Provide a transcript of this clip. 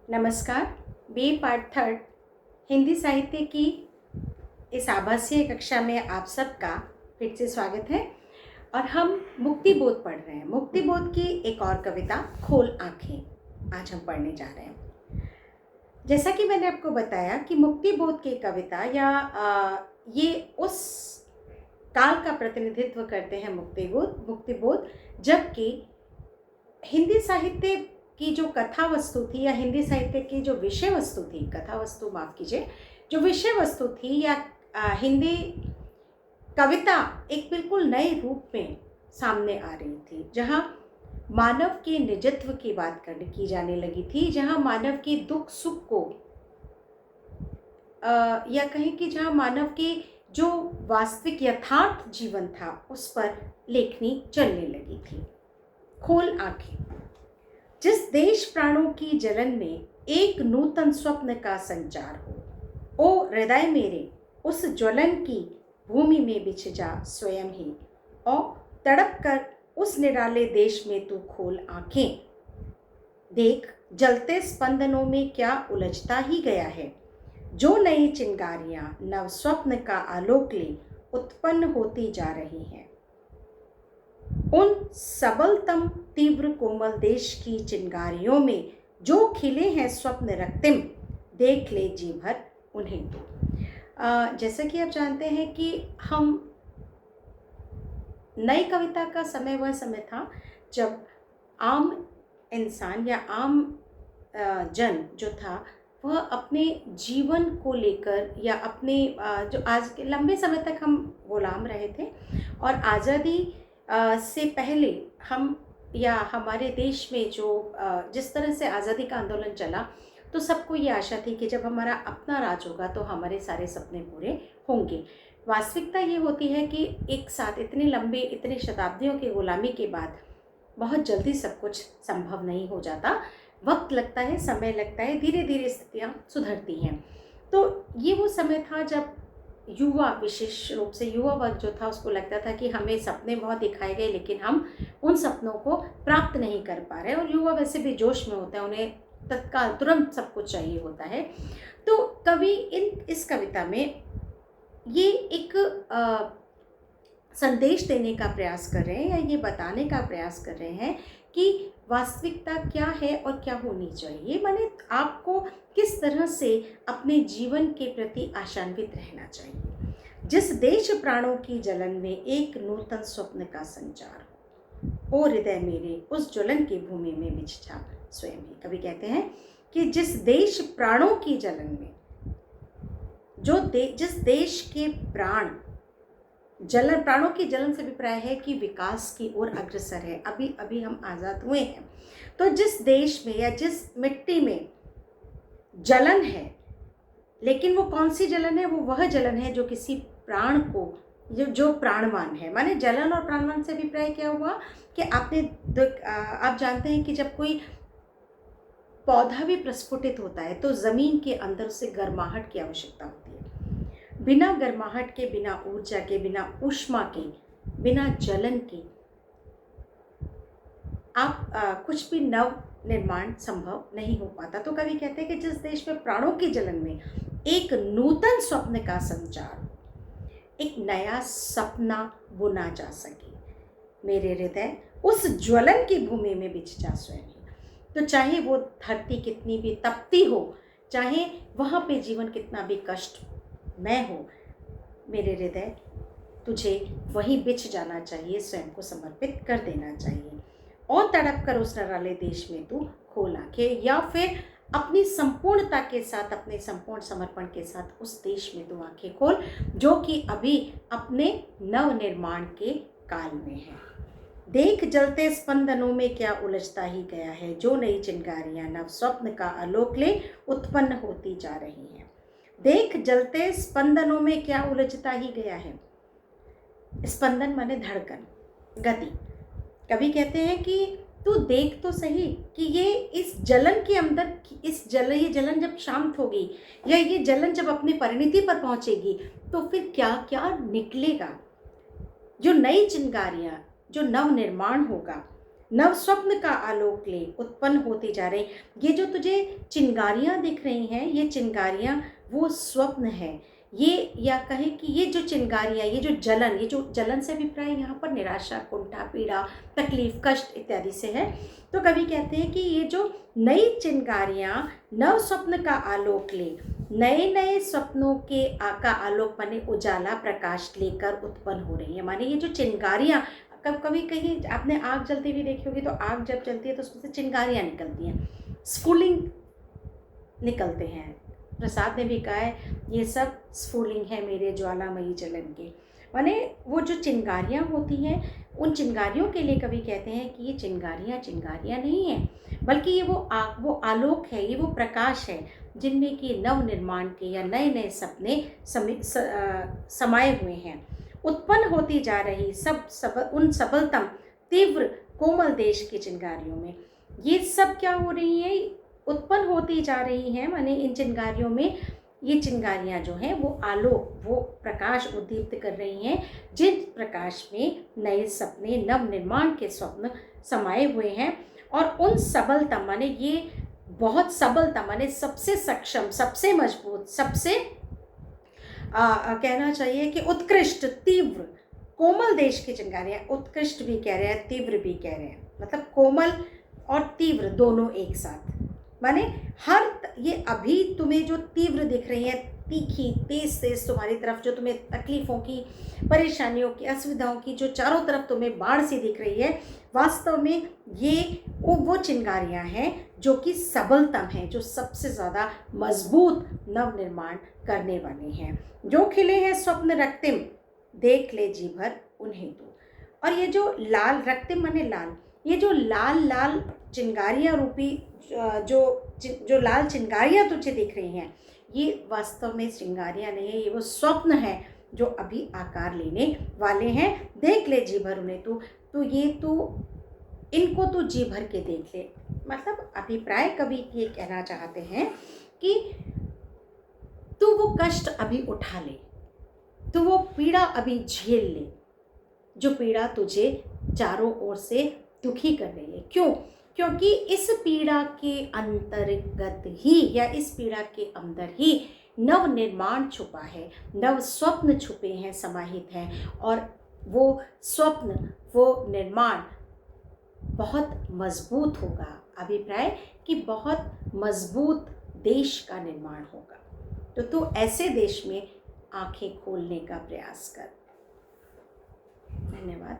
नमस्कार। B part third Hindi साहित्य की इस आभासीय कक्षा में आप सबका फिर से स्वागत है। और हम मुक्ति बोध पढ़ रहे हैं। मुक्ति बोध की एक और कविता खोल आंखें आज हम पढ़ने जा रहे हैं। जैसा कि मैंने आपको बताया कि मुक्ति बोध की कविता ये उस काल का प्रतिनिधित्व करते हैं मुक्ति बोध जबकि हिंदी साहित्य की जो कथा वस्तु थी या हिंदी साहित्य की जो विषय वस्तु थी, कथा वस्तु माफ कीजिए, जो विषय वस्तु थी या हिंदी कविता एक बिल्कुल नए रूप में सामने आ रही थी, जहाँ मानव के निजत्व की बात की जाने लगी थी, जहाँ मानव के दुख सुख को या कहें कि जहाँ मानव के जो वास्तविक यथार्थ जीवन था उस पर लेखनी चलने लगी थी। खोल आंखें। जिस देश प्राणों की जलन में एक नूतन स्वप्न का संचार हो, ओ हृदय मेरे उस ज्वलन की भूमि में बिछ जा स्वयं ही, और तड़प कर उस निराले देश में तू खोल आंखें। देख जलते स्पंदनों में क्या उलझता ही गया है, जो नई चिंगारियां नव स्वप्न का आलोक ले उत्पन्न होती जा रही हैं। उन सबलतम तीव्र कोमल देश की चिंगारियों में जो खिले हैं स्वप्न रक्तिम, देख ले जी भर उन्हें तो। जैसा कि आप जानते हैं कि हम नई कविता का समय वह समय था जब आम इंसान या आम जन जो था वह अपने जीवन को लेकर या अपने जो आज के लंबे समय तक हम गुलाम रहे थे और आज़ादी से पहले हम या हमारे देश में जो जिस तरह से आज़ादी का आंदोलन चला तो सबको ये आशा थी कि जब हमारा अपना राज होगा तो हमारे सारे सपने पूरे होंगे। वास्तविकता ये होती है कि एक साथ इतने शताब्दियों की गुलामी के बाद बहुत जल्दी सब कुछ संभव नहीं हो जाता। वक्त लगता है, समय लगता है, धीरे धीरे स्थितियाँ सुधरती हैं। तो ये वो समय था जब युवा, विशेष रूप से युवा वर्ग जो था, उसको लगता था कि हमें सपने बहुत दिखाए गए लेकिन हम उन सपनों को प्राप्त नहीं कर पा रहे। और युवा वैसे भी जोश में होता है, उन्हें तत्काल तुरंत सब कुछ चाहिए होता है। तो कवि इस कविता में ये एक संदेश देने का प्रयास कर रहे हैं या ये बताने का प्रयास कर रहे हैं कि वास्तविकता क्या है और क्या होनी चाहिए, माने आपको किस तरह से अपने जीवन के प्रति आशान्वित रहना चाहिए। जिस देश प्राणों की जलन में एक नूतन स्वप्न का संचार हो, ओ हृदय मेरे उस ज्वलन की भूमि में बिछ जा स्वयं ही। कवि कहते हैं कि जिस देश प्राणों की जलन में जिस देश के प्राणों की जलन से अभिप्राय है कि विकास की ओर अग्रसर है, अभी अभी हम आज़ाद हुए हैं। तो जिस देश में या जिस मिट्टी में जलन है, लेकिन वो कौन सी जलन है? वो वह जलन है जो किसी प्राण को जो प्राणवान है। माने जलन और प्राणवान से अभिप्राय क्या हुआ कि आप जानते हैं कि जब कोई पौधा भी प्रस्फुटित होता है तो ज़मीन के अंदर से गर्माहट की आवश्यकता होती है। बिना गर्माहट के, बिना ऊर्जा के, बिना ऊष्मा के, बिना जलन के आप कुछ भी नव निर्माण संभव नहीं हो पाता। तो कवि कहते हैं कि जिस देश में प्राणों की जलन में एक नूतन स्वप्न का संचार, एक नया सपना बुना जा सके, मेरे हृदय उस ज्वलन की भूमि में बिछ जा स्वयं। तो चाहे वो धरती कितनी भी तपती हो, चाहे वहाँ पे जीवन कितना भी कष्टमय हो, मेरे हृदय तुझे वहीं बिछ जाना चाहिए, स्वयं को समर्पित कर देना चाहिए और तड़प कर उस निराले देश में तू खोल आंखें, या फिर अपनी संपूर्णता के साथ, अपने संपूर्ण समर्पण के साथ उस देश में तू आंखें खोल जो कि अभी अपने नव निर्माण के काल में है। देख जलते स्पंदनों में क्या उलझता ही गया है, जो नई चिंगारियां नव स्वप्न का आलोक ले उत्पन्न होती जा रही हैं। देख जलते स्पंदनों में क्या उलझता ही गया है। स्पंदन माने धड़कन, गति। कवि कहते हैं कि तू देख तो सही कि ये इस जलन के अंदर, ये जलन जब शांत होगी या ये जलन जब अपनी परिणति पर पहुंचेगी तो फिर क्या क्या निकलेगा। जो नई चिंगारियां, जो नव निर्माण होगा, नव स्वप्न का आलोक ले, उत्पन्न होती जा रही। ये जो तुझे चिंगारियां दिख रही हैं, ये चिंगारियां वो स्वप्न है। ये, या कहें कि ये जो चिंगारियां, ये जो जलन से अभिप्राय यहाँ पर निराशा, कुंठा, पीड़ा, तकलीफ, कष्ट इत्यादि से है। तो कवि कहते हैं कि ये जो नई चिंगारियां नव स्वप्न का आलोक ले, नए नए सपनों के का आलोक माने उजाला, प्रकाश लेकर उत्पन्न हो रही है। माने ये जो चिंगारियां, कभी कहीं आपने आग जलती हुई देखी होगी, तो आग जब जलती है तो उसमें से चिंगारियां निकलती हैं, स्फुलिंग निकलते हैं। प्रसाद ने भी कहा है ये सब स्फुलिंग है मेरे ज्वालामयी जलन के। माने वो जो चिंगारियां होती हैं, उन चिंगारियों के लिए कवि कहते हैं कि ये चिंगारियां चिंगारियां नहीं हैं, बल्कि ये वो आलोक है, ये वो प्रकाश है, जिनमें कि नव निर्माण के या नए नए सपने समाये हुए हैं। उत्पन्न होती जा रही उन सबलतम तीव्र कोमल देश की चिंगारियों में, ये सब क्या हो रही है, उत्पन्न होती जा रही हैं। माने इन चिंगारियों में, ये चिंगारियां जो हैं वो आलोक, वो प्रकाश उद्दीप्त कर रही हैं, जिन प्रकाश में नए सपने, नव निर्माण के स्वप्न समाये हुए हैं। और उन सबलतम माने ये बहुत सबलतम माने सबसे सक्षम, सबसे मजबूत, सबसे कहना चाहिए कि उत्कृष्ट, तीव्र, कोमल देश की चिंगारियां। उत्कृष्ट भी कह रहे हैं, तीव्र भी कह रहे हैं, मतलब कोमल और तीव्र दोनों एक साथ। माने ये अभी तुम्हें जो तीव्र दिख रही है, तीखी, तेज तेज तुम्हारी तरफ, जो तुम्हें तकलीफ़ों की, परेशानियों की, असुविधाओं की जो चारों तरफ तुम्हें बाढ़ सी दिख रही है, वास्तव में ये वो चिंगारियां हैं जो कि सबलतम हैं, जो सबसे ज़्यादा मजबूत नव निर्माण करने वाले हैं। जो खिले हैं स्वप्न रक्तिम, देख ले जी भर उन्हें तो। और ये जो लाल, रक्तिम माने लाल, ये जो लाल लाल चिंगारियां रूपी जो लाल चिंगारियां तुझे दिख रही हैं, ये वास्तव में चिंगारियां नहीं है, ये वो स्वप्न है जो अभी आकार लेने वाले हैं। देख ले जी भर उन्हें तो ये इनको तो जी भर के देख ले। मतलब अभिप्राय कवि ये कहना चाहते हैं कि तू वो कष्ट अभी उठा ले, तू वो पीड़ा अभी झेल ले, जो पीड़ा तुझे चारों ओर से दुखी कर रही है। क्यों? क्योंकि इस पीड़ा के अंतर्गत ही, या इस पीड़ा के अंदर ही नव निर्माण छुपा है, नव स्वप्न छुपे हैं, समाहित हैं। और वो स्वप्न, वो निर्माण बहुत मजबूत होगा। अभिप्राय कि बहुत मजबूत देश का निर्माण होगा। तो तू ऐसे देश में आंखें खोलने का प्रयास कर। धन्यवाद।